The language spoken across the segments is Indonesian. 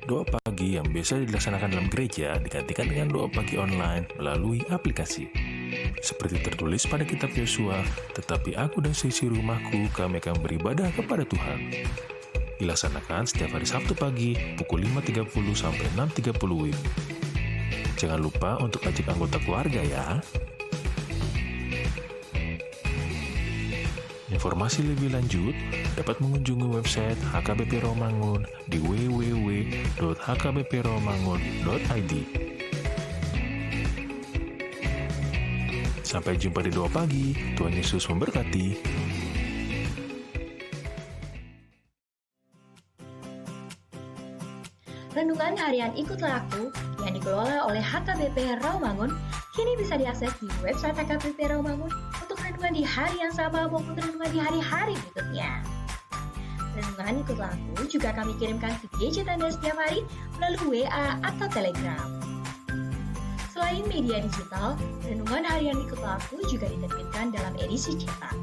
Doa pagi yang biasa dilaksanakan dalam gereja digantikan dengan doa pagi online melalui aplikasi. Seperti tertulis pada kitab Yosua, tetapi aku dan seisi rumahku kami akan beribadah kepada Tuhan. Dilaksanakan setiap hari Sabtu pagi pukul 5.30 sampai 6.30 WIB. Jangan lupa untuk ajak anggota keluarga ya. Informasi lebih lanjut dapat mengunjungi website HKBP Rawamangun di www.hkbprawamangun.id. Sampai jumpa di doa pagi. Tuhan Yesus memberkati. Renungan harian Ikutlah Aku yang dikelola oleh HKBP Rawamangun kini bisa diakses di website HKBP Rawamangun untuk renungan di hari yang sama maupun renungan di hari-hari berikutnya. Renungan Ikutlah Aku juga kami kirimkan ke gadget Anda setiap hari melalui WA atau Telegram. Selain media digital, renungan harian Ikutlah Aku juga diterbitkan dalam edisi cetak.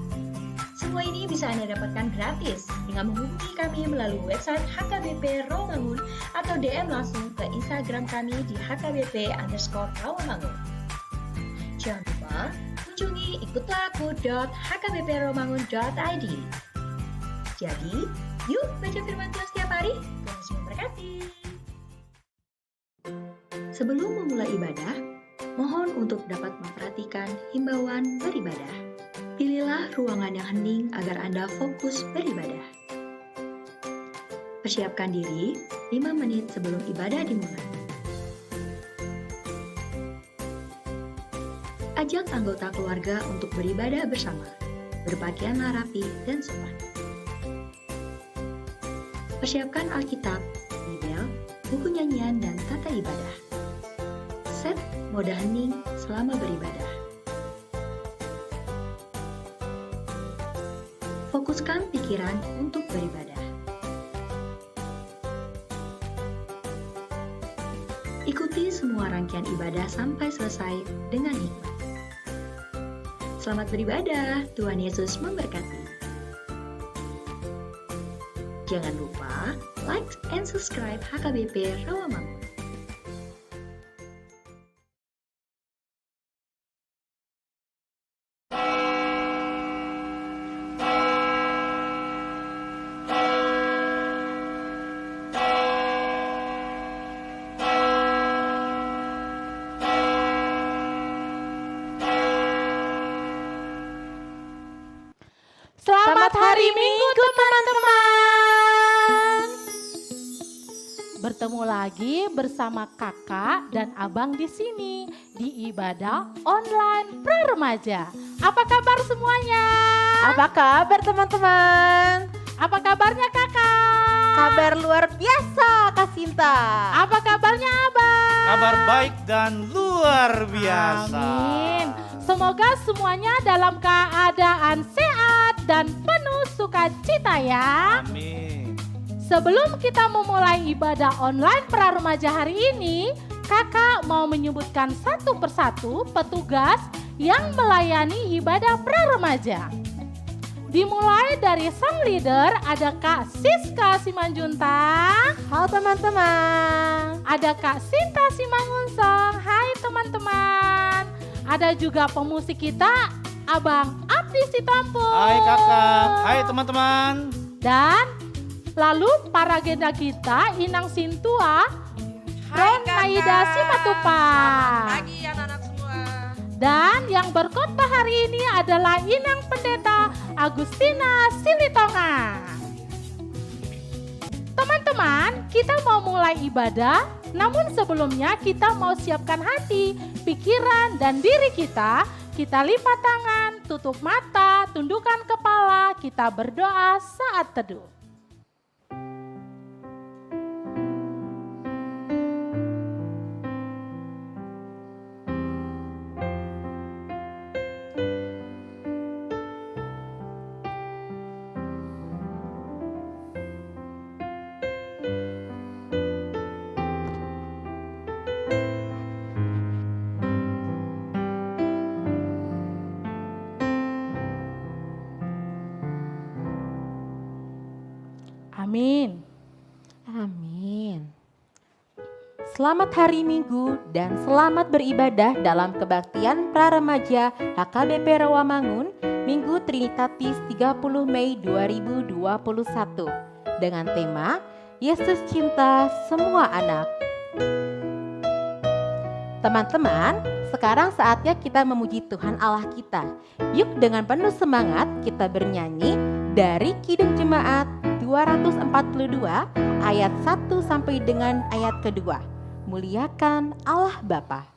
Semua ini bisa Anda dapatkan gratis dengan menghubungi kami melalui website HKBP Rawamangun atau DM langsung ke Instagram kami di hkbp_rawamangun. Jangan lupa kunjungi ikutlahku.hkbprawamangun.id. Jadi, yuk baca firman Tuhan setiap hari. Tuhan Yesus memberkati. Sebelum memulai ibadah, mohon untuk dapat memperhatikan himbauan beribadah. Pilihlah ruangan yang hening agar Anda fokus beribadah. Persiapkan diri 5 menit sebelum ibadah dimulai. Ajak anggota keluarga untuk beribadah bersama, berpakaianlah rapi dan sopan. Persiapkan Alkitab, Bibel, buku nyanyian, dan tata ibadah. Set mode hening selama beribadah. Fokuskan pikiran untuk beribadah. Ikuti semua rangkaian ibadah sampai selesai dengan hikmat. Selamat beribadah, Tuhan Yesus memberkati. Jangan lupa like and subscribe HKBP Rawamangun. Selamat hari Minggu teman-teman. Bertemu lagi bersama kakak dan abang di sini di ibadah online pra-remaja. Apa kabar semuanya? Apa kabar teman-teman? Apa kabarnya kakak? Kabar luar biasa Kak Sinta. Apa kabarnya abang? Kabar baik dan luar biasa. Amin. Semoga semuanya dalam keadaan sehat dan penuh sukacita ya. Amin. Sebelum kita memulai ibadah online pra-remaja hari ini, kakak mau menyebutkan satu persatu petugas yang melayani ibadah pra-remaja. Dimulai dari sang leader ada Kak Siska Simanjuntak. Halo teman-teman. Ada Kak Sinta Simangunsong. Hai teman-teman. Ada juga pemusik kita, Abang Abdi Sitampul. Hai kakak, hai teman-teman. Dan lalu para agenda kita, Inang Sintua, Ron Maida Simatupang. Selamat pagi anak-anak semua. Dan yang berkhotbah hari ini adalah Inang Pendeta Agustina Silitonga. Teman-teman, kita mau mulai ibadah, namun sebelumnya kita mau siapkan hati, pikiran, dan diri kita. Kita lipat tangan, tutup mata, tundukkan kepala, kita berdoa saat teduh. Amin. Amin. Selamat hari Minggu dan selamat beribadah dalam kebaktian Praremaja HKBP Rawamangun Minggu Trinitatis 30 Mei 2021 dengan tema Yesus cinta semua anak. Teman-teman, sekarang saatnya kita memuji Tuhan Allah kita. Yuk dengan penuh semangat kita bernyanyi dari Kidung Jemaat 242 ayat 1 sampai dengan ayat kedua. Muliakan Allah Bapa.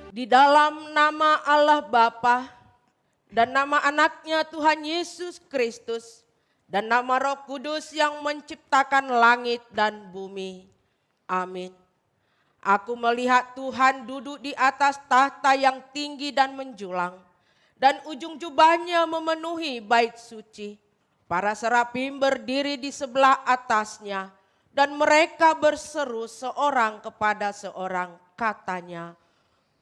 Di dalam nama Allah Bapa dan nama anaknya Tuhan Yesus Kristus dan nama Roh Kudus yang menciptakan langit dan bumi. Amin. Aku melihat Tuhan duduk di atas tahta yang tinggi dan menjulang dan ujung jubahnya memenuhi bait suci. Para serafim berdiri di sebelah atasnya dan mereka berseru seorang kepada seorang, katanya,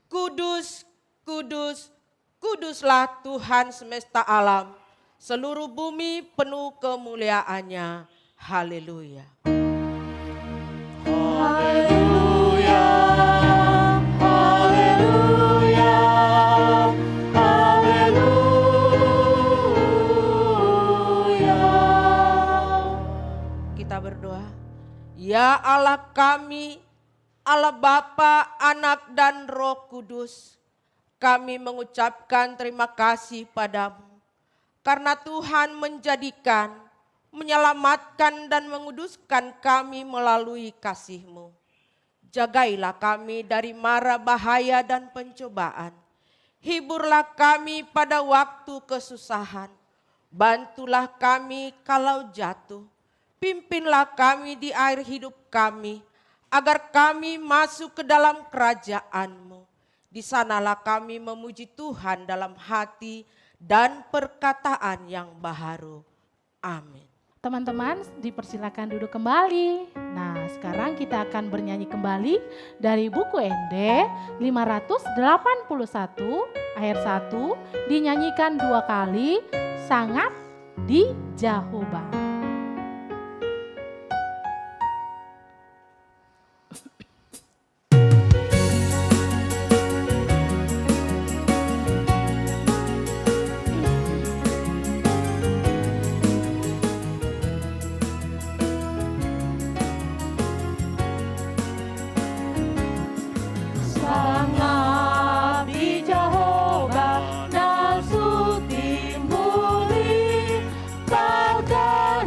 Kudus, kudus, kuduslah Tuhan semesta alam. Seluruh bumi penuh kemuliaannya. Haleluya. Haleluya, haleluya, haleluya. Kita berdoa. Ya Allah kami, Allah Bapa, Anak dan Roh Kudus, kami mengucapkan terima kasih padamu karena Tuhan menjadikan, menyelamatkan dan menguduskan kami melalui kasih-Mu. Jagailah kami dari mara bahaya dan pencobaan. Hiburlah kami pada waktu kesusahan. Bantulah kami kalau jatuh. Pimpinlah kami di air hidup kami, agar kami masuk ke dalam kerajaan-Mu. Di sanalah kami memuji Tuhan dalam hati dan perkataan yang baharu. Amin. Teman-teman dipersilakan duduk kembali. Nah sekarang kita akan bernyanyi kembali dari buku ND 581 ayat 1 dinyanyikan 2 kali, sangat di Jehovah. Sangat di Jehovah nafsu timbuli, bahkan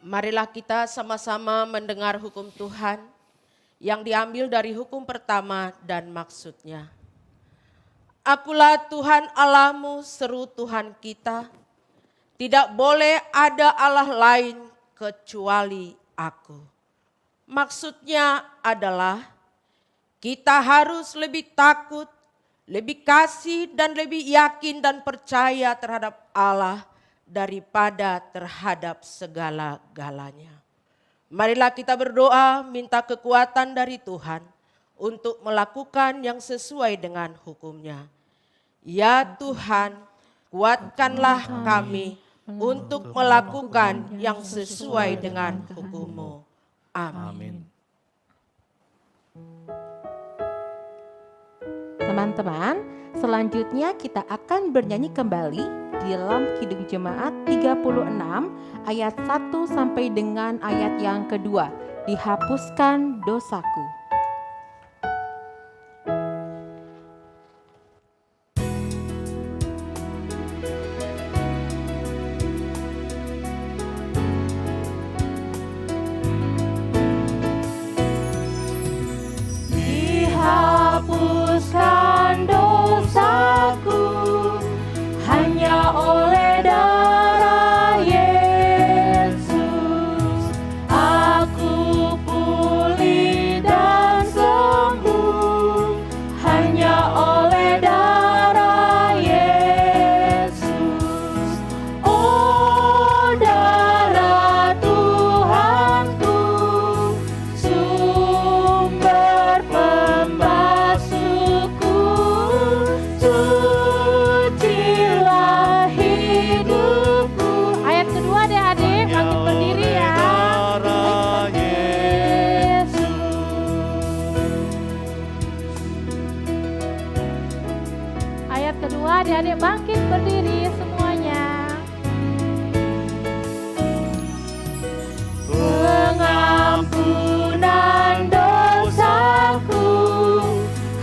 Marilah kita sama-sama mendengar hukum Tuhan yang diambil dari hukum pertama dan maksudnya. Akulah Tuhan Allahmu, seru Tuhan kita. Tidak boleh ada Allah lain kecuali aku. Maksudnya adalah kita harus lebih takut, lebih kasih dan lebih yakin dan percaya terhadap Allah daripada terhadap segala-galanya. Marilah kita berdoa minta kekuatan dari Tuhan untuk melakukan yang sesuai dengan hukum-Nya. Ya Tuhan, kuatkanlah kami untuk melakukan yang sesuai dengan hukum-Mu. Amin. Teman-teman, selanjutnya kita akan bernyanyi kembali di dalam Kidung Jemaat 36 ayat 1 sampai dengan ayat yang kedua. Dihapuskan dosaku. Dihapuskan dosaku hanya oleh darah Yesus. Aku pulih dan sembuh hanya oleh darah Yesus. Oh, darah Tuhanku, sumber pembasuhku, sucilah hidupku. Ayat kedua deh adik, bangkit berdiri ya. Ayat kedua adik-adik bangkit berdiri semuanya. Pengampunan dosaku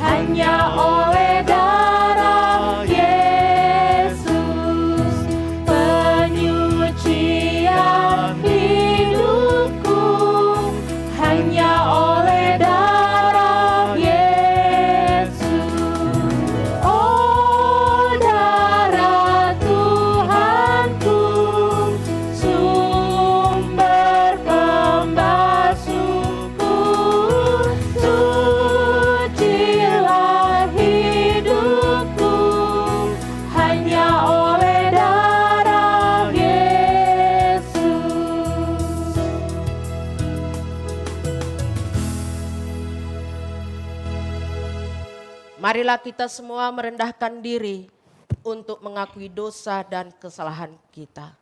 hanya oleh darah Yesus. Penyucian hidupku hanya oleh darah Yesus. Oh, darah Tuhanku, sumber pembasuhku, sucilah hidupku hanya oleh darah Yesus. Marilah kita semua merendahkan diri untuk mengakui dosa dan kesalahan kita.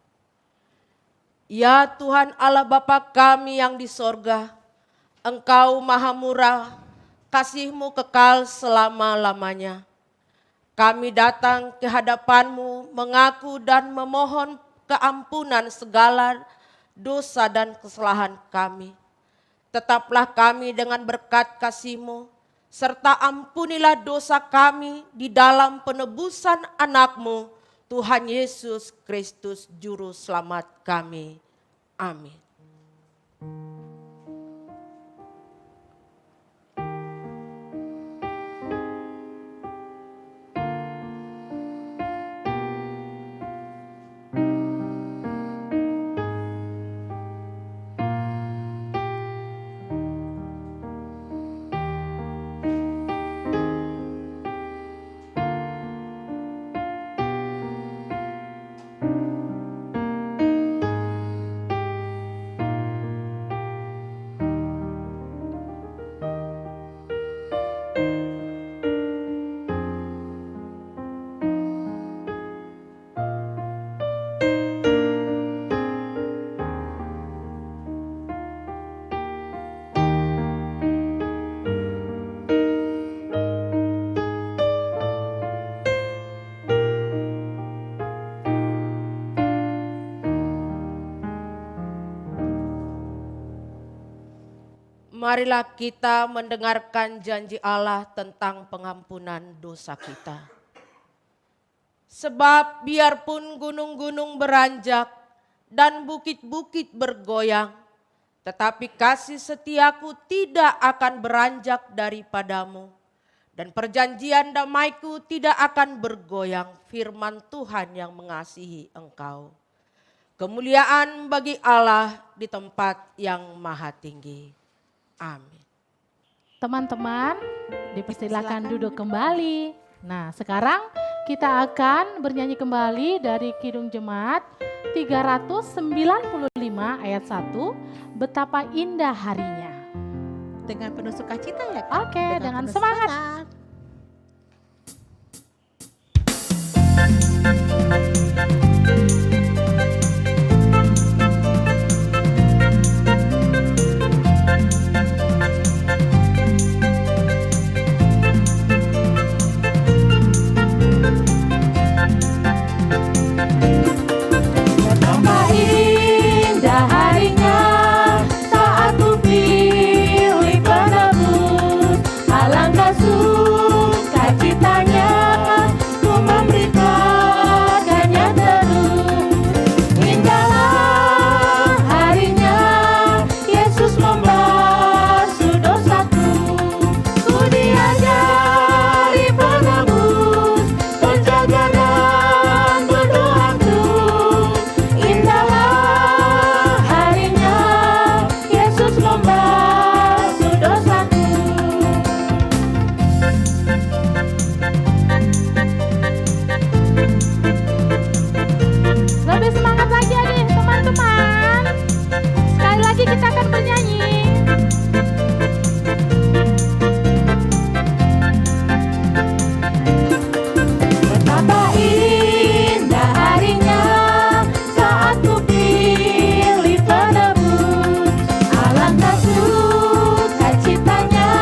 Ya Tuhan Allah Bapa kami yang di sorga, Engkau maha murah, kasih-Mu kekal selama-lamanya. Kami datang ke hadapan-Mu mengaku dan memohon keampunan segala dosa dan kesalahan kami. Tetaplah kami dengan berkat kasih-Mu, serta ampunilah dosa kami di dalam penebusan anak-Mu, Tuhan Yesus Kristus Juru Selamat kami. Amin. Marilah kita mendengarkan janji Allah tentang pengampunan dosa kita. Sebab biarpun gunung-gunung beranjak dan bukit-bukit bergoyang, tetapi kasih setiaku tidak akan beranjak daripadamu, dan perjanjian damaiku tidak akan bergoyang, firman Tuhan yang mengasihi engkau. Kemuliaan bagi Allah di tempat yang maha tinggi. Amin. Teman-teman, dipersilakan duduk kembali. Nah, sekarang kita akan bernyanyi kembali dari Kidung Jemaat 395 ayat 1, Betapa Indah Harinya. Dengan penuh sukacita ya. Oke, dengan semangat. Betapa indah harinya saat ku pilih penebus. Alangkah sukacitanya ku memberitakannya terus. Indahlah harinya Yesus membasuh dosaku. Ku diajari penebus, penjaga dan berdoa terus. Indahlah harinya Yesus membasuh dosaku. Lebih semangat lagi nih teman-teman. Sekali lagi kita akan bernyanyi. Betapa indah harinya saat ku pilih penebus. Alangkah sukacitanya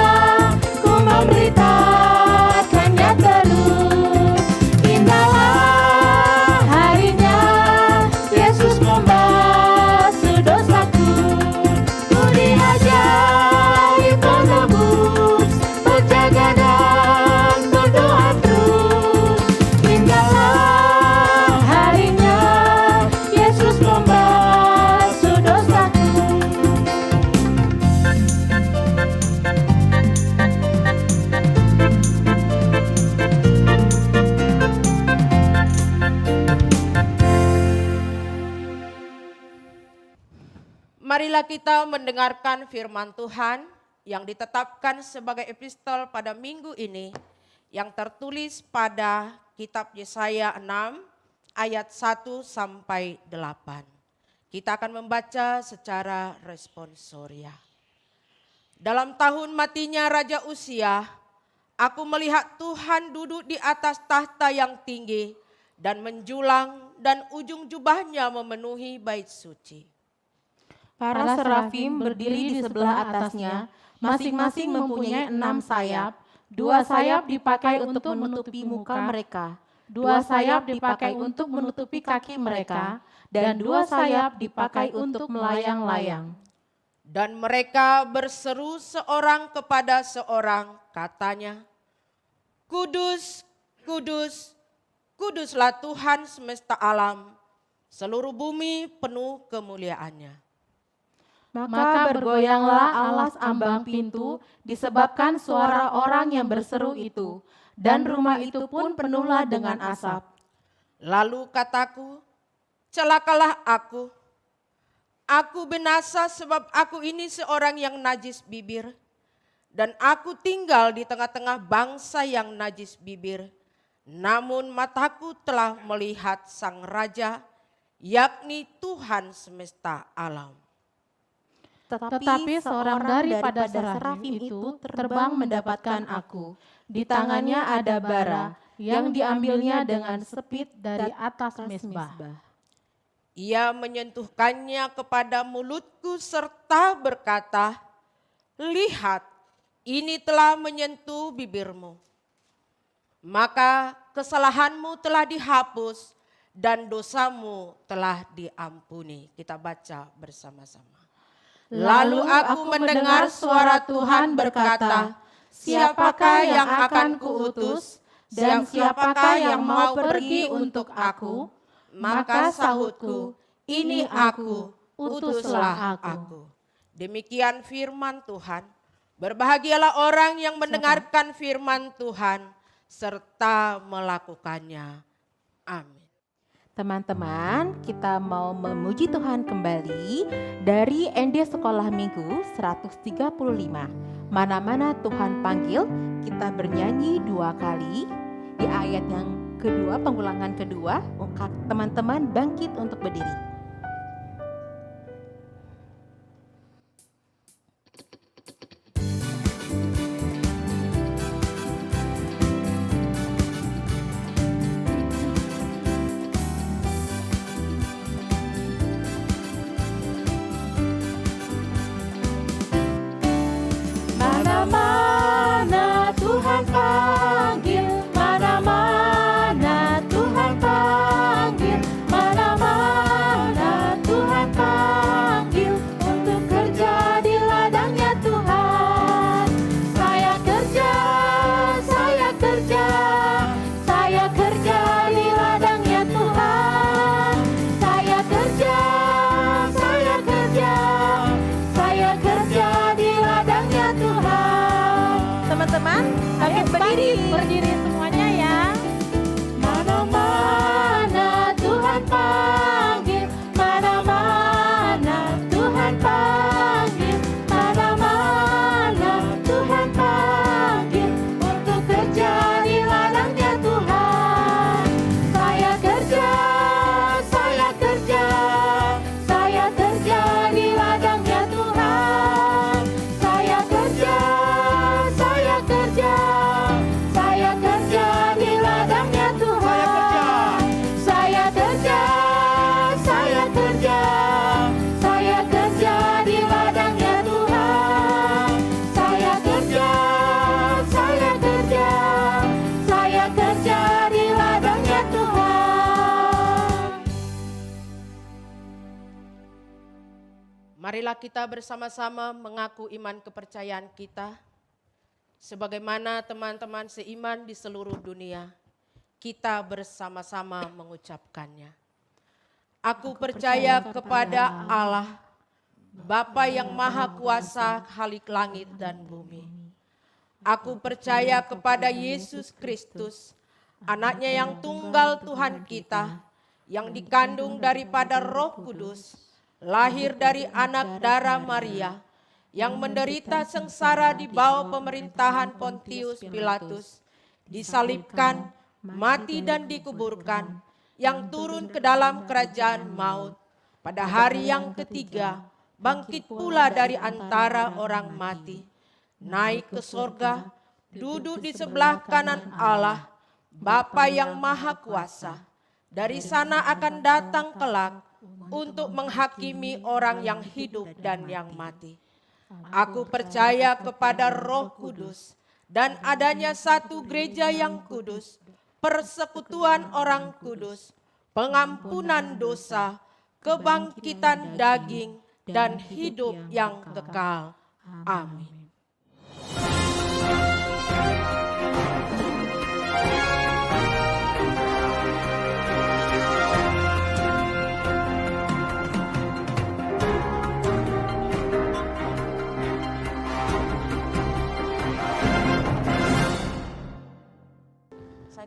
ku memberitakannya terus. Indahlah harinya Yesus membasuh dosaku. Ku diajari penebus, berjaga dan berdoa terus. Indahlah harinya Yesus membasuh dosaku. Marilah kita mendengarkan firman Tuhan yang ditetapkan sebagai epistol pada minggu ini, yang tertulis pada kitab Yesaya 6 ayat 1 sampai 8. Kita akan membaca secara responsoria. Dalam tahun matinya Raja Uzia, aku melihat Tuhan duduk di atas tahta yang tinggi dan menjulang, dan ujung jubahnya memenuhi bait suci. Para serafim berdiri di sebelah atasnya, masing-masing mempunyai 6 sayap. 2 sayap dipakai untuk menutupi muka mereka, 2 sayap dipakai untuk menutupi kaki mereka, dan 2 sayap dipakai untuk melayang-layang. Dan mereka berseru seorang kepada seorang, katanya, Kudus, kudus, kuduslah Tuhan semesta alam, seluruh bumi penuh kemuliaannya. Maka bergoyanglah alas ambang pintu disebabkan suara orang yang berseru itu, dan rumah itu pun penuhlah dengan asap. Lalu kataku, celakalah aku. Aku binasa sebab aku ini seorang yang najis bibir, dan aku tinggal di tengah-tengah bangsa yang najis bibir. Namun mataku telah melihat Sang Raja, yakni Tuhan semesta alam. Tetapi seorang daripada serafim itu terbang mendapatkan aku. Di tangannya ada bara yang diambilnya dengan sepit dari atas mezbah. Ia menyentuhkannya kepada mulutku serta berkata, lihat, ini telah menyentuh bibirmu. Maka kesalahanmu telah dihapus dan dosamu telah diampuni. Kita baca bersama-sama. Lalu aku mendengar suara Tuhan berkata, siapakah yang akan kuutus dan siapakah yang mau pergi untuk aku? Maka sahutku, ini aku, utuslah utuslah aku. aku. Demikian firman Tuhan. Berbahagialah orang yang mendengarkan firman Tuhan serta melakukannya. Amin. Teman-teman, kita mau memuji Tuhan kembali dari ND Sekolah Minggu 135. Mana-mana Tuhan panggil, kita bernyanyi 2 kali. Di ayat yang kedua, pengulangan kedua, teman-teman bangkit untuk berdiri. Mana-mana Tuhan panggil, mana-mana Tuhan panggil, mana-mana Tuhan panggil untuk kerja di ladangnya Tuhan. Saya kerja, saya kerja, saya kerja di ladangnya Tuhan. Saya kerja, saya kerja, saya kerja di ladangnya Tuhan. Teman-teman, bangkit berdiri. Berdiri semuanya ya. Mana-mana Tuhan panggil, mana-mana Tuhan panggil, mana-mana Tuhan panggil untuk kerja di ladangnya Tuhan. Saya kerja, saya kerja, saya kerja di ladangnya Tuhan. Saya kerja, saya kerja, saya kerja di ladangnya Tuhan. Saya kerja, saya kerja, saya kerja di ladangnya Tuhan. Saya kerja, saya kerja, saya kerja di ladangnya Tuhan. Marilah kita bersama-sama mengaku iman kepercayaan kita. Sebagaimana teman-teman seiman di seluruh dunia, kita bersama-sama mengucapkannya. Aku percaya kepada Allah, Bapa yang Maha Kuasa, Khalik langit dan bumi. Aku percaya kepada Yesus Kristus, anaknya yang tunggal Tuhan kita, yang dikandung daripada Roh Kudus, lahir dari anak darah Maria, yang menderita sengsara di bawah pemerintahan Pontius Pilatus, disalibkan, mati dan dikuburkan, yang turun ke dalam kerajaan maut, pada hari yang ketiga, bangkit pula dari antara orang mati, naik ke sorga, duduk di sebelah kanan Allah, Bapa yang Maha Kuasa. Dari sana akan datang kelak untuk menghakimi orang yang hidup dan yang mati. Aku percaya kepada Roh Kudus dan adanya satu gereja yang kudus, persekutuan orang kudus, pengampunan dosa, kebangkitan daging, dan hidup yang kekal. Amin.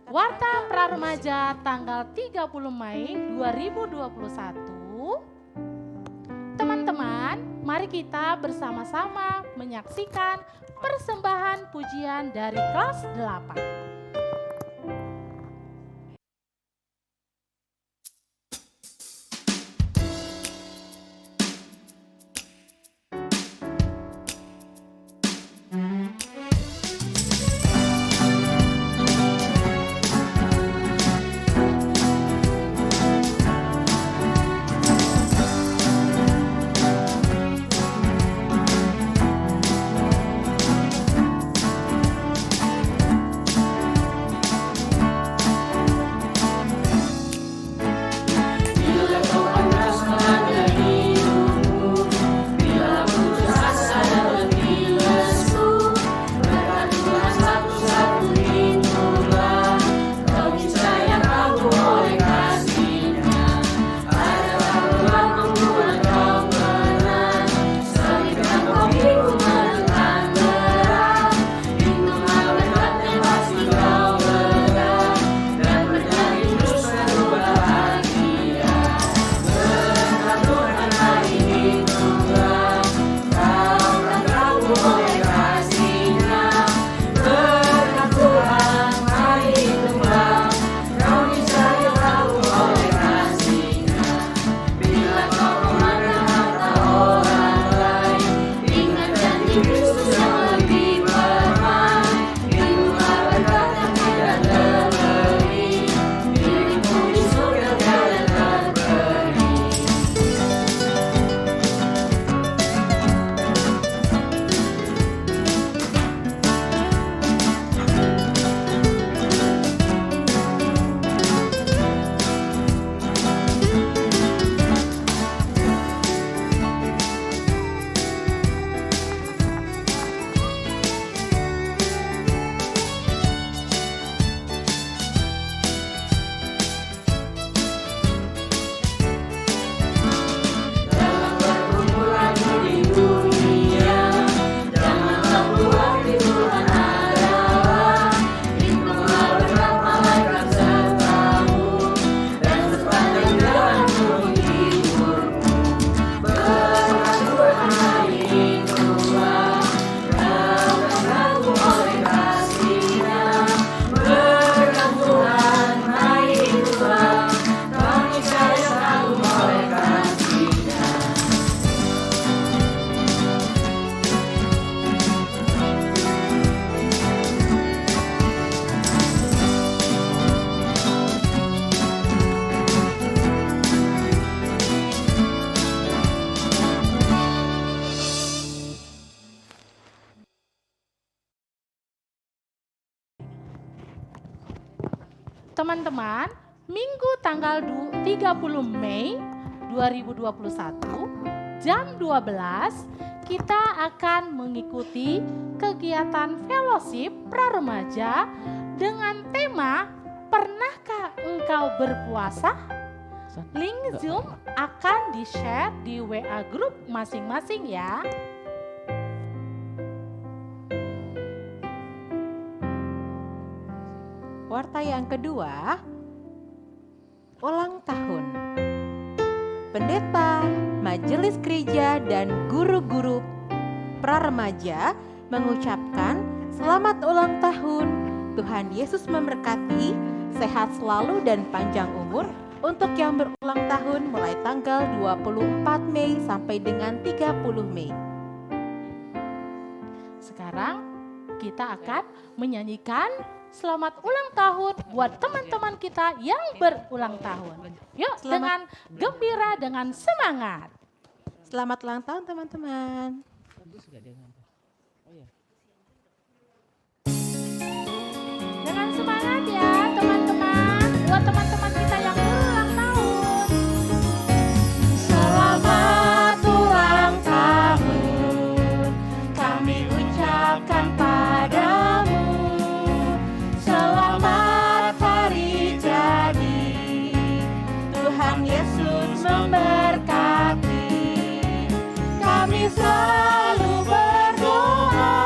Warta Praremaja tanggal 30 Mei 2021. Teman-teman, mari kita bersama-sama menyaksikan persembahan pujian dari kelas 8. Teman-teman, Minggu tanggal 30 Mei 2021 jam 12 kita akan mengikuti kegiatan fellowship praremaja dengan tema Pernahkah engkau berpuasa? Link Zoom akan di-share di WA grup masing-masing ya. Warta yang kedua, ulang tahun. Pendeta, majelis gereja, dan guru-guru praremaja mengucapkan selamat ulang tahun. Tuhan Yesus memberkati, sehat selalu dan panjang umur untuk yang berulang tahun mulai tanggal 24 Mei sampai dengan 30 Mei. Sekarang kita akan menyanyikan selamat ulang tahun buat teman-teman kita yang berulang tahun. Yuk dengan gembira, dengan semangat. Selamat ulang tahun teman-teman. Dengan semangat ya teman-teman, buat teman-teman kita yang berulang tahun. Selamat ulang tahun, kami ucapkan padamu. Selamat hari jadi, Tuhan Yesus memberkati. Kami selalu berdoa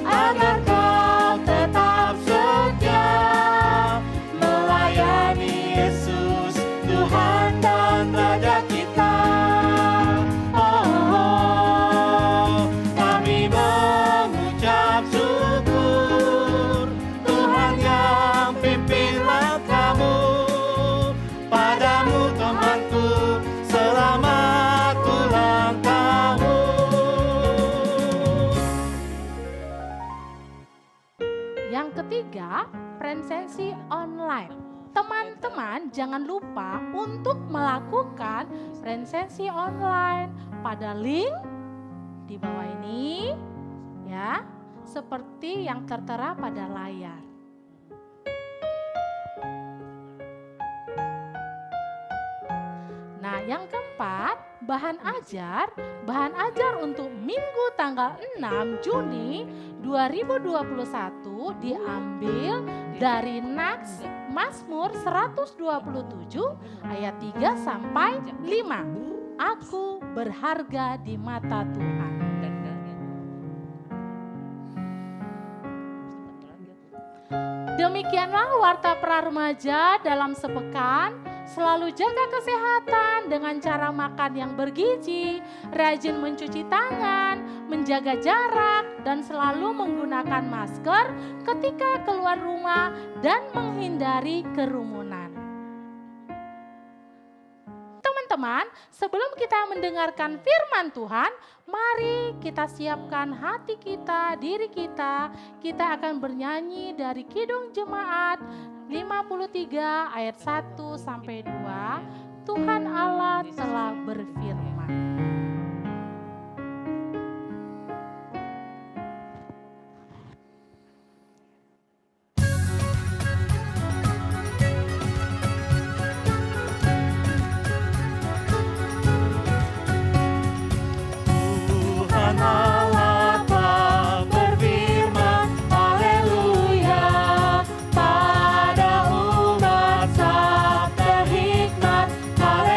agar kau tetap setia melayani Yesus, Tuhan dan Raja kita. Kami mengucap syukur, Tuhan yang pimpin langkahmu. Padamu temanku, selamat ulang tahun. Yang ketiga, presensi online. Teman-teman jangan lupa untuk melakukan presensi online pada link di bawah ini ya, seperti yang tertera pada layar. Nah, yang keempat, bahan ajar untuk Minggu tanggal 6 Juni 2021 diambil dari Nats Mazmur 127 ayat 3 sampai 5. Aku berharga di mata Tuhan. Demikianlah warta praremaja dalam sepekan. Selalu jaga kesehatan dengan cara makan yang bergizi, rajin mencuci tangan, menjaga jarak, dan selalu menggunakan masker ketika keluar rumah dan menghindari kerumunan. Teman-teman, sebelum kita mendengarkan firman Tuhan, mari kita siapkan hati kita, diri kita. Kita akan bernyanyi dari Kidung Jemaat 53 ayat 1 sampai 2. Tuhan Allah telah berfirman. Tuhan Allah telah berfirman, haleluya, pada umat sabda hikmat, haleluya.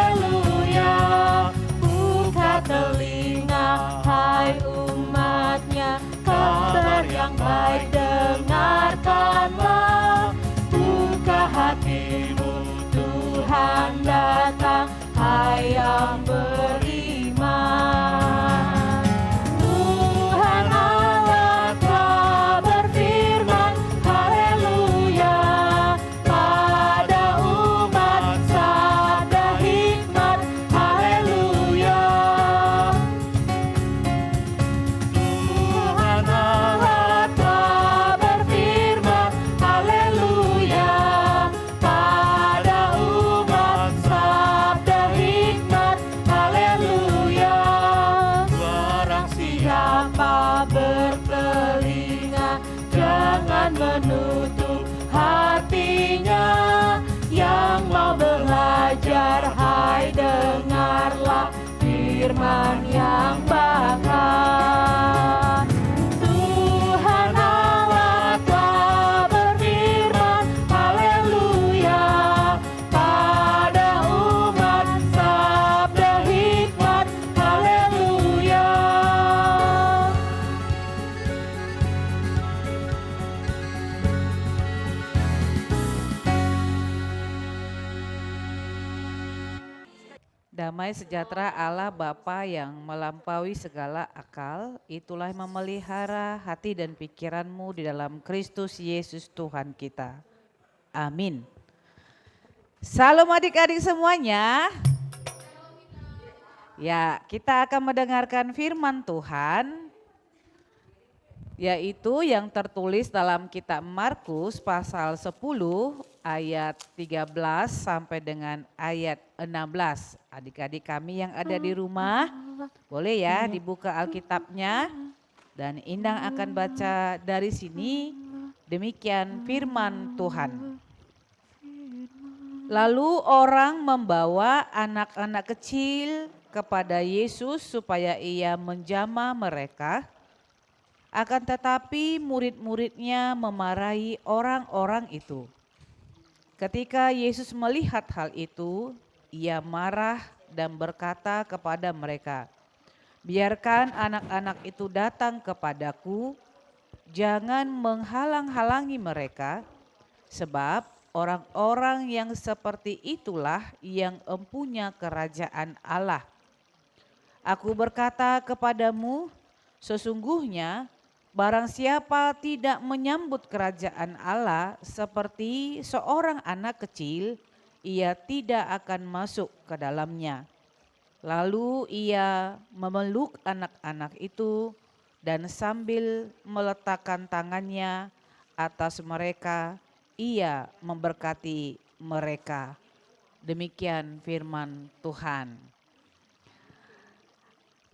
firman yang bakal. Tuhan Allah telah berfirman, haleluya, pada umat sabda hikmat, haleluya. Damai sejahtera Allah Bapa yang melampaui segala akal, itulah yang memelihara hati dan pikiranmu di dalam Kristus Yesus Tuhan kita. Amin. Salam adik-adik semuanya. Ya, kita akan mendengarkan firman Tuhan, yaitu yang tertulis dalam kitab Markus pasal 10 ayat 13 sampai dengan ayat 16. Adik-adik kami yang ada di rumah, boleh ya dibuka Alkitabnya dan Indang akan baca dari sini. Demikian firman Tuhan. Lalu orang membawa anak-anak kecil kepada Yesus supaya ia menjamah mereka. Akan tetapi murid-muridnya memarahi orang-orang itu. Ketika Yesus melihat hal itu, ia marah dan berkata kepada mereka, "Biarkan anak-anak itu datang kepadaku, jangan menghalang-halangi mereka, sebab orang-orang yang seperti itulah yang empunya kerajaan Allah. Aku berkata kepadamu, sesungguhnya barang siapa tidak menyambut kerajaan Allah seperti seorang anak kecil, ia tidak akan masuk ke dalamnya." Lalu ia memeluk anak-anak itu dan sambil meletakkan tangannya atas mereka, ia memberkati mereka. Demikian firman Tuhan.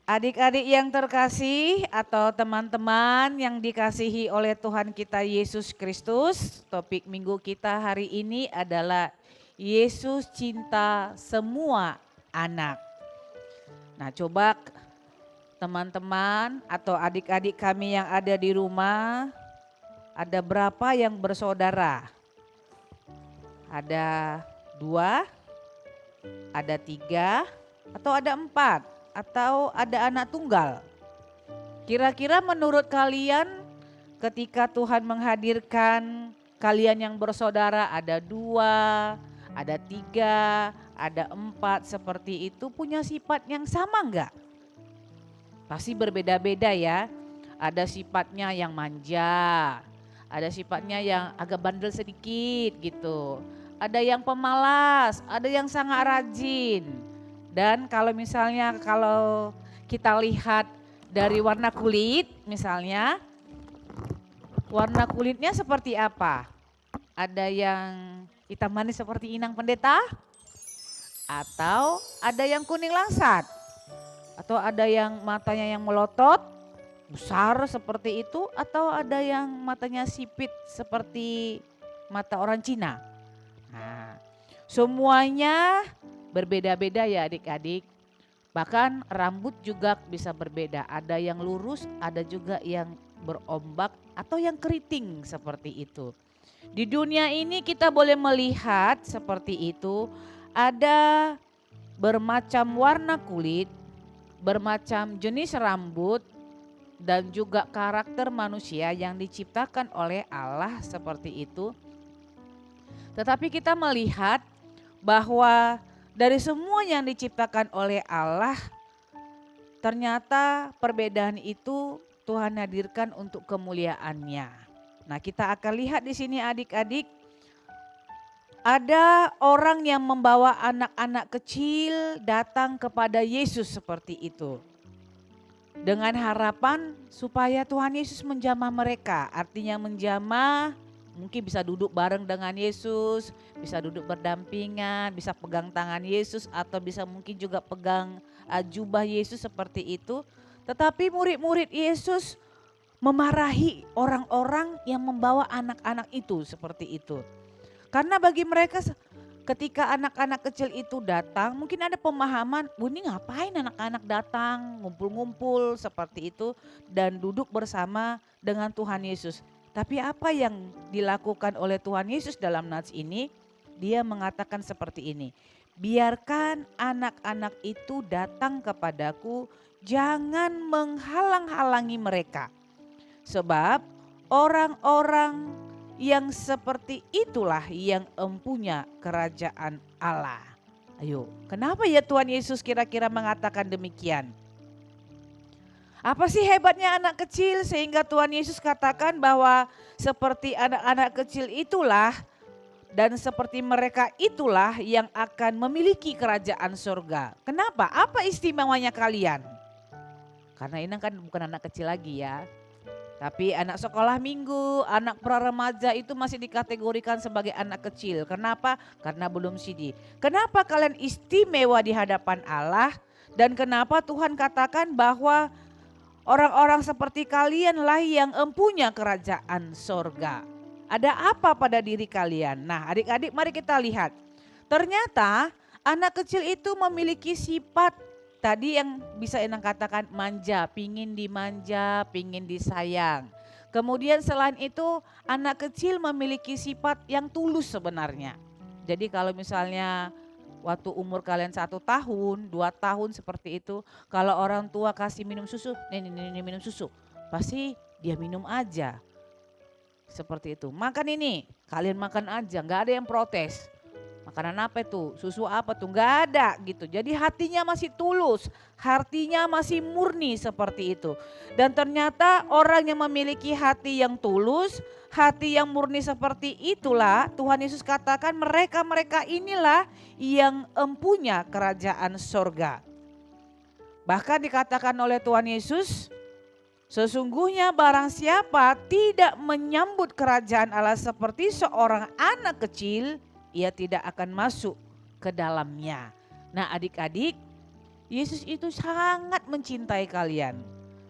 Adik-adik yang terkasih atau teman-teman yang dikasihi oleh Tuhan kita Yesus Kristus, topik minggu kita hari ini adalah Yesus cinta semua anak. Nah, coba teman-teman atau adik-adik kami yang ada di rumah, ada berapa yang bersaudara? Ada 2, ada 3, atau ada 4? Atau ada anak tunggal? Kira-kira menurut kalian ketika Tuhan menghadirkan kalian yang bersaudara ada 2, ada 3, ada 4 seperti itu, punya sifat yang sama enggak? Pasti berbeda-beda ya. Ada sifatnya yang manja, ada sifatnya yang agak bandel sedikit gitu. Ada yang pemalas, ada yang sangat rajin. Dan kalau misalnya kalau kita lihat dari warna kulit misalnya, warna kulitnya seperti apa? Ada yang hitam manis seperti inang pendeta? Atau ada yang kuning langsat? Atau ada yang matanya yang melotot, besar seperti itu? Atau ada yang matanya sipit seperti mata orang Cina? Nah, semuanya berbeda-beda ya adik-adik. Bahkan rambut juga bisa berbeda. Ada yang lurus, ada juga yang berombak atau yang keriting seperti itu. Di dunia ini kita boleh melihat seperti itu. Ada bermacam warna kulit, bermacam jenis rambut, dan juga karakter manusia yang diciptakan oleh Allah seperti itu. Tetapi kita melihat bahwa dari semua yang diciptakan oleh Allah, ternyata perbedaan itu Tuhan hadirkan untuk kemuliaannya. Nah, kita akan lihat di sini adik-adik, ada orang yang membawa anak-anak kecil datang kepada Yesus seperti itu. Dengan harapan supaya Tuhan Yesus menjamah mereka, artinya menjamah. Mungkin bisa duduk bareng dengan Yesus, bisa duduk berdampingan, bisa pegang tangan Yesus atau bisa mungkin juga pegang jubah Yesus seperti itu. Tetapi murid-murid Yesus memarahi orang-orang yang membawa anak-anak itu seperti itu. Karena bagi mereka ketika anak-anak kecil itu datang, mungkin ada pemahaman, ini ngapain anak-anak datang, ngumpul-ngumpul seperti itu dan duduk bersama dengan Tuhan Yesus. Tapi apa yang dilakukan oleh Tuhan Yesus dalam nats ini? Dia mengatakan seperti ini, biarkan anak-anak itu datang kepadaku, jangan menghalang-halangi mereka. Sebab orang-orang yang seperti itulah yang empunya kerajaan Allah. Ayo, kenapa ya Tuhan Yesus kira-kira mengatakan demikian? Apa sih hebatnya anak kecil sehingga Tuhan Yesus katakan bahwa seperti anak-anak kecil itulah dan seperti mereka itulah yang akan memiliki kerajaan surga. Kenapa? Apa istimewanya kalian? Karena ini kan bukan anak kecil lagi ya. Tapi anak sekolah minggu, anak pra-remaja itu masih dikategorikan sebagai anak kecil. Kenapa? Karena belum CD. Kenapa kalian istimewa di hadapan Allah? Dan kenapa Tuhan katakan bahwa orang-orang seperti kalianlah yang empunya kerajaan sorga? Ada apa pada diri kalian? Nah adik-adik mari kita lihat. Ternyata anak kecil itu memiliki sifat tadi yang bisa Enang katakan manja, pingin dimanja, pingin disayang. Kemudian selain itu anak kecil memiliki sifat yang tulus sebenarnya. Jadi kalau misalnya waktu umur kalian 1 tahun, 2 tahun seperti itu. Kalau orang tua kasih minum susu, nih minum susu. Pasti dia minum aja. Seperti itu, makan ini, kalian makan aja, gak ada yang protes. Makanan apa itu? Susu apa tuh? Gak ada gitu. Jadi hatinya masih tulus, hatinya masih murni seperti itu. Dan ternyata orang yang memiliki hati yang tulus, hati yang murni seperti itulah Tuhan Yesus katakan mereka-mereka inilah yang empunya kerajaan sorga. Bahkan dikatakan oleh Tuhan Yesus, sesungguhnya barang siapa tidak menyambut kerajaan Allah seperti seorang anak kecil, ia tidak akan masuk ke dalamnya. Nah adik-adik, Yesus itu sangat mencintai kalian.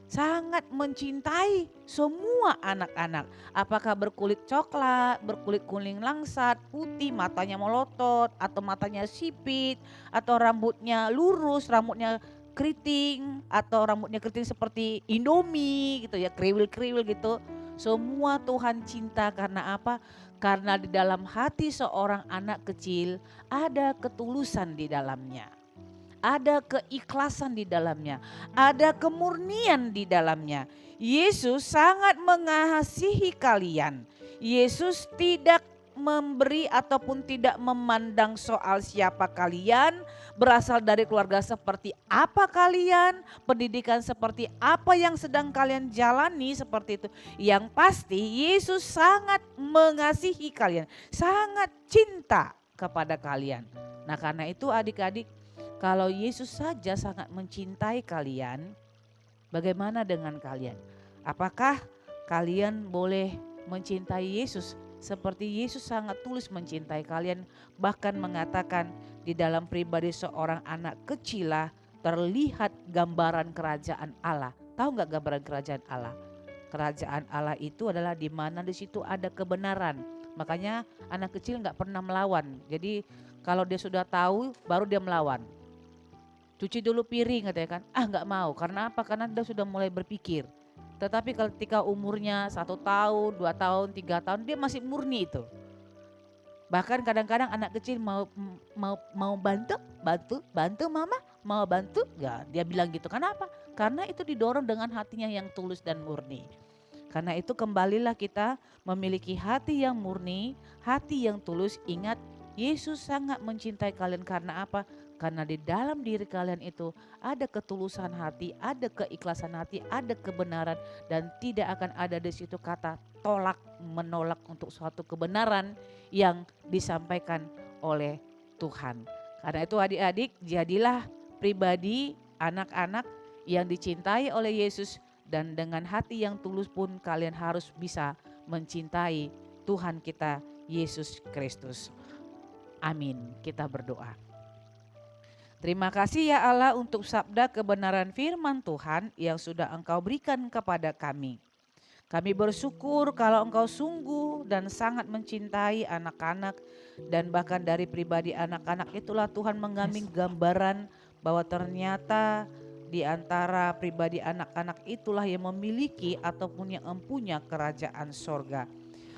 Sangat mencintai semua anak-anak. Apakah berkulit coklat, berkulit kuning langsat, putih, matanya melotot, atau matanya sipit, atau rambutnya lurus, rambutnya keriting, atau rambutnya keriting seperti Indomie gitu ya, kriwil-kriwil gitu. Semua Tuhan cinta karena apa? Karena di dalam hati seorang anak kecil ada ketulusan di dalamnya. Ada keikhlasan di dalamnya. Ada kemurnian di dalamnya. Yesus sangat mengasihi kalian. Yesus tidak memberi ataupun tidak memandang soal siapa kalian, berasal dari keluarga seperti apa kalian, pendidikan seperti apa yang sedang kalian jalani seperti itu. Yang pasti Yesus sangat mengasihi kalian, sangat cinta kepada kalian. Nah karena itu adik-adik, kalau Yesus saja sangat mencintai kalian, bagaimana dengan kalian? Apakah kalian boleh mencintai Yesus seperti Yesus sangat tulus mencintai kalian, bahkan mengatakan di dalam pribadi seorang anak kecil lah terlihat gambaran kerajaan Allah. Tahu nggak gambaran kerajaan Allah? Kerajaan Allah itu adalah di mana di situ ada kebenaran. Makanya anak kecil nggak pernah melawan. Jadi kalau dia sudah tahu baru dia melawan. Cuci dulu piring katanya kan, nggak mau. Karena apa? Karena dia sudah mulai berpikir. Tetapi ketika umurnya 1 tahun, 2 tahun, 3 tahun dia masih murni itu. Bahkan kadang-kadang anak kecil mau bantu mama, mau bantu, ya dia bilang gitu. Kenapa? Karena itu didorong dengan hatinya yang tulus dan murni. Karena itu kembalilah kita memiliki hati yang murni, hati yang tulus. Ingat, Yesus sangat mencintai kalian karena apa? Karena di dalam diri kalian itu ada ketulusan hati, ada keikhlasan hati, ada kebenaran, dan tidak akan ada di situ kata tolak menolak untuk suatu kebenaran yang disampaikan oleh Tuhan. Karena itu adik-adik, jadilah pribadi anak-anak yang dicintai oleh Yesus, dan dengan hati yang tulus pun kalian harus bisa mencintai Tuhan kita Yesus Kristus. Amin. Kita berdoa. Terima kasih ya Allah untuk sabda kebenaran firman Tuhan yang sudah Engkau berikan kepada kami. Kami bersyukur kalau Engkau sungguh dan sangat mencintai anak-anak, dan bahkan dari pribadi anak-anak itulah Tuhan mengambil gambaran bahwa ternyata di antara pribadi anak-anak itulah yang memiliki ataupun yang empunya kerajaan sorga.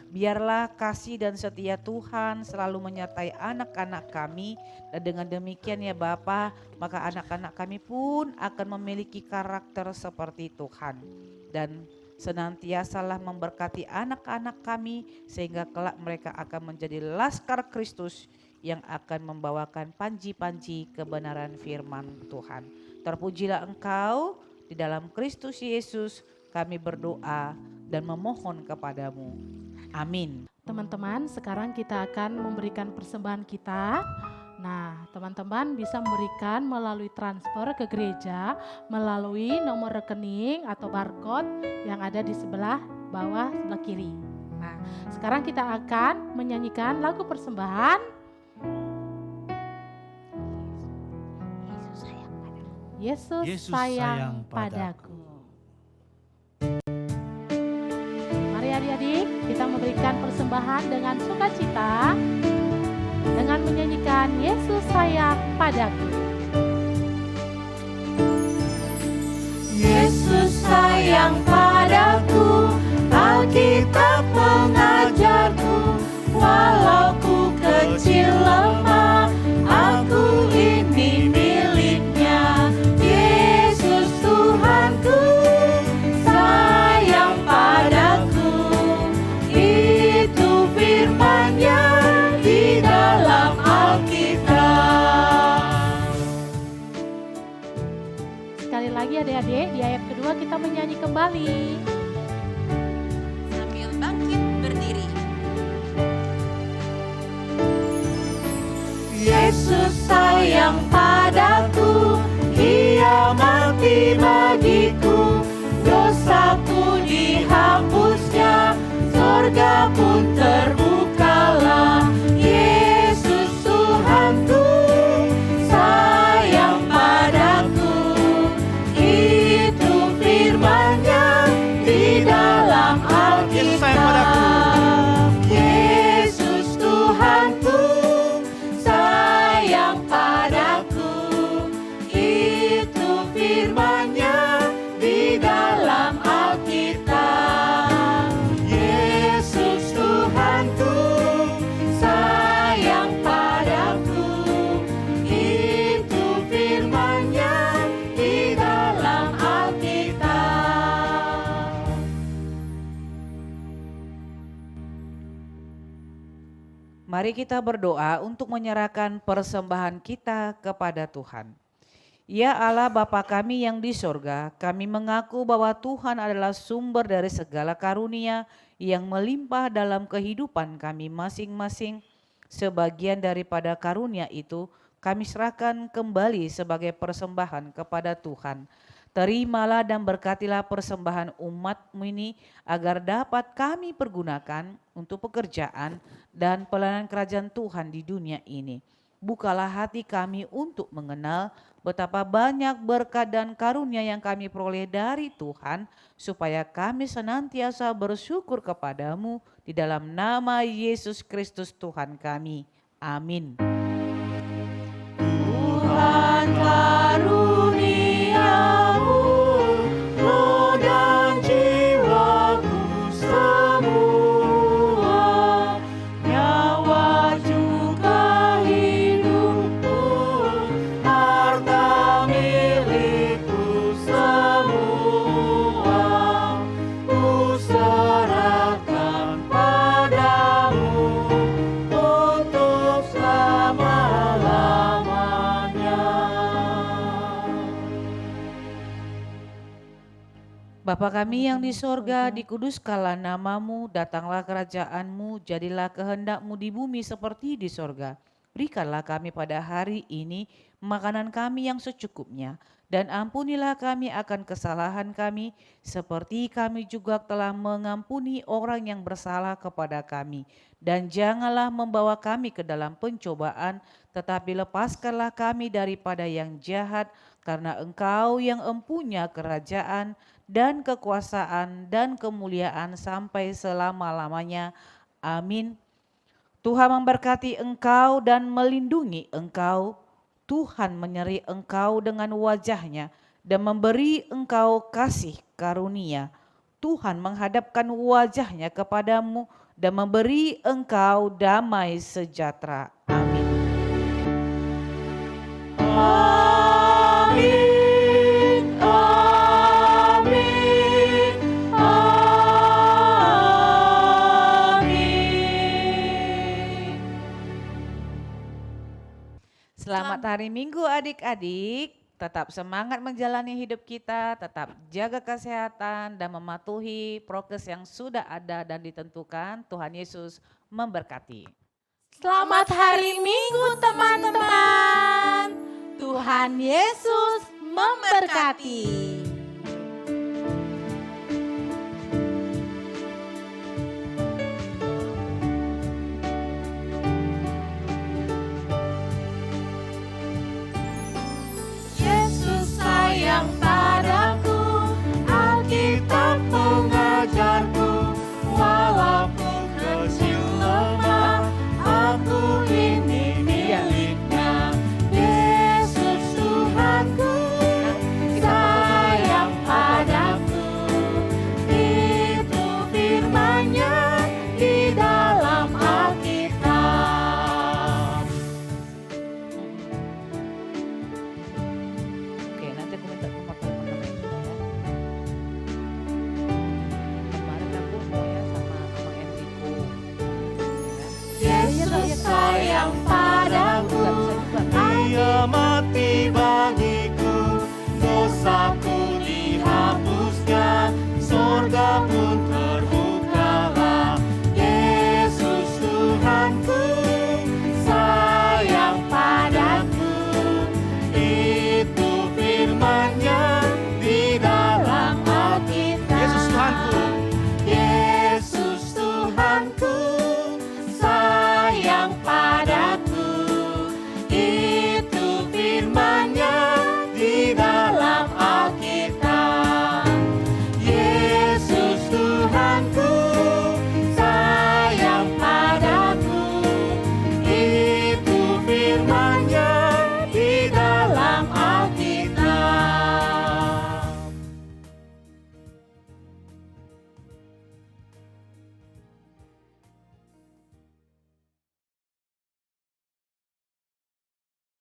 Biarlah kasih dan setia Tuhan selalu menyertai anak-anak kami, dan dengan demikian ya Bapa, maka anak-anak kami pun akan memiliki karakter seperti Tuhan. Dan senantiasalah memberkati anak-anak kami sehingga kelak mereka akan menjadi laskar Kristus yang akan membawakan panji-panji kebenaran firman Tuhan. Terpujilah Engkau, di dalam Kristus Yesus kami berdoa dan memohon kepadamu. Amin. Teman-teman, sekarang kita akan memberikan persembahan kita. Nah, teman-teman bisa memberikan melalui transfer ke gereja melalui nomor rekening atau barcode yang ada di sebelah bawah sebelah kiri. Nah, sekarang kita akan menyanyikan lagu persembahan. Yesus sayang padaku. Mari adik-adik, kita memberikan persembahan dengan sukacita dengan menyanyikan Yesus sayang padaku. Yesus sayang padaku, Alkitab mengajarku, walau ku kecil lemah, aku ini miliknya. Yesus Tuhanku, sayang padaku, itu firman-Nya di dalam Alkitab. Sekali lagi adik-adik, di ayat kedua kita menyanyi kembali. Sambil bangkit berdiri. Yesus sayang padaku, Ia mati bagiku, dosaku dihapusnya, sorga pun terbukalah. Yesus Tuhanku, sayang padaku, itu firman-Nya di dalam Yesus sayang padaku. Alkitab. Yesus Tuhanku, sayang padaku, itu firman-Nya di dalam Alkitab. Yesus Tuhanku, sayang padaku, itu firman-Nya di dalam Alkitab. Mari kita berdoa untuk menyerahkan persembahan kita kepada Tuhan. Ya Allah Bapa kami yang di sorga, kami mengaku bahwa Tuhan adalah sumber dari segala karunia yang melimpah dalam kehidupan kami masing-masing. Sebagian daripada karunia itu kami serahkan kembali sebagai persembahan kepada Tuhan. Terimalah dan berkatilah persembahan umat-Mu ini agar dapat kami pergunakan untuk pekerjaan dan pelayanan kerajaan Tuhan di dunia ini. Bukalah hati kami untuk mengenal betapa banyak berkat dan karunia yang kami peroleh dari Tuhan, supaya kami senantiasa bersyukur kepadamu di dalam nama Yesus Kristus Tuhan kami. Amin. Tuhan karuniamu, roh dan jiwaku semua, nyawa juga hidupku, harta milikku semua, ku serahkan padamu untuk selama-lamanya. Bapa kami yang di sorga, dikuduskanlah namamu, datanglah kerajaanmu, jadilah kehendakmu di bumi seperti di sorga. Berikanlah kami pada hari ini makanan kami yang secukupnya. Dan ampunilah kami akan kesalahan kami, seperti kami juga telah mengampuni orang yang bersalah kepada kami. Dan janganlah membawa kami ke dalam pencobaan, tetapi lepaskanlah kami daripada yang jahat, karena Engkau yang empunya kerajaan dan kekuasaan dan kemuliaan sampai selama-lamanya. Amin. Tuhan memberkati engkau dan melindungi engkau. Tuhan menyeri engkau dengan wajah-Nya dan memberi engkau kasih karunia. Tuhan menghadapkan wajah-Nya kepadamu dan memberi engkau damai sejahtera. Amin. Amin, amin, amin. Selamat hari Minggu adik-adik. Tetap semangat menjalani hidup kita, tetap jaga kesehatan dan mematuhi prokes yang sudah ada dan ditentukan. Tuhan Yesus memberkati. Selamat hari Minggu teman-teman. Tuhan Yesus memberkati.